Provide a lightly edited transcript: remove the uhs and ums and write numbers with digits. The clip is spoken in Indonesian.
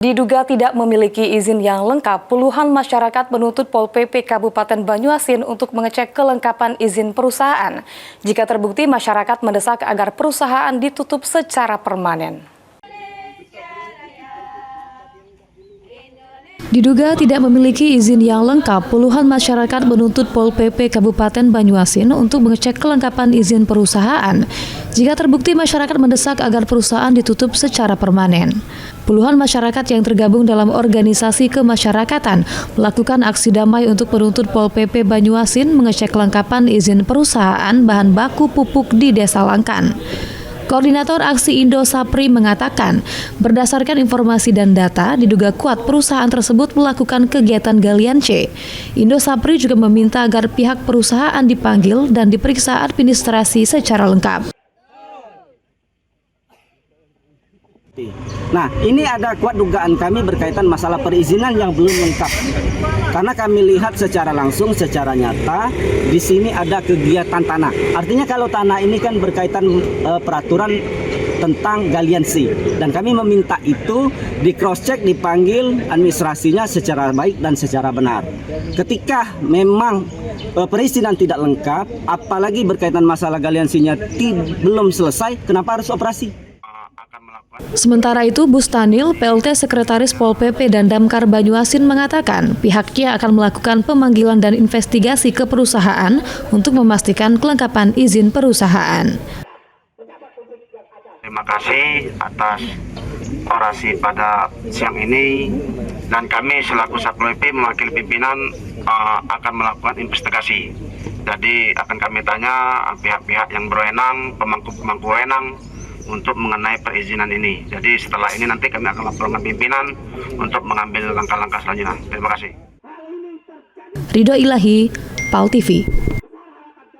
Diduga tidak memiliki izin yang lengkap, puluhan masyarakat menuntut Pol PP Kabupaten Banyuasin untuk mengecek kelengkapan izin perusahaan. Jika terbukti, masyarakat mendesak agar perusahaan ditutup secara permanen. Diduga tidak memiliki izin yang lengkap, puluhan masyarakat menuntut Pol PP Kabupaten Banyuasin untuk mengecek kelengkapan izin perusahaan. Jika terbukti, masyarakat mendesak agar perusahaan ditutup secara permanen. Puluhan masyarakat yang tergabung dalam organisasi kemasyarakatan melakukan aksi damai untuk menuntut Pol PP Banyuasin mengecek kelengkapan izin perusahaan bahan baku pupuk di Desa Langkan. Koordinator aksi Indo Sapri mengatakan, berdasarkan informasi dan data, diduga kuat perusahaan tersebut melakukan kegiatan galian C. Indo Sapri juga meminta agar pihak perusahaan dipanggil dan diperiksa administrasi secara lengkap. Nah, ini ada kuat dugaan kami berkaitan masalah perizinan yang belum lengkap. Karena kami lihat secara langsung, secara nyata, di sini ada kegiatan tanah. Artinya kalau tanah ini kan berkaitan peraturan tentang galian C. Dan kami meminta itu di cross check, dipanggil administrasinya secara baik dan secara benar. Ketika memang perizinan tidak lengkap, apalagi berkaitan masalah galian C-nya belum selesai, kenapa harus operasi? Sementara itu, Bustanil, PLT Sekretaris Pol PP dan Damkar Banyuasin mengatakan pihaknya akan melakukan pemanggilan dan investigasi ke perusahaan untuk memastikan kelengkapan izin perusahaan. Terima kasih atas orasi pada siang ini, dan kami selaku Satpol PP mewakili pimpinan akan melakukan investigasi. Jadi akan kami tanya pihak-pihak yang berwenang, pemangku wenang untuk mengenai perizinan ini. Jadi setelah ini nanti kami akan laporkan pimpinan untuk mengambil langkah-langkah selanjutnya. Terima kasih. Ridho Ilahi, PAL TV.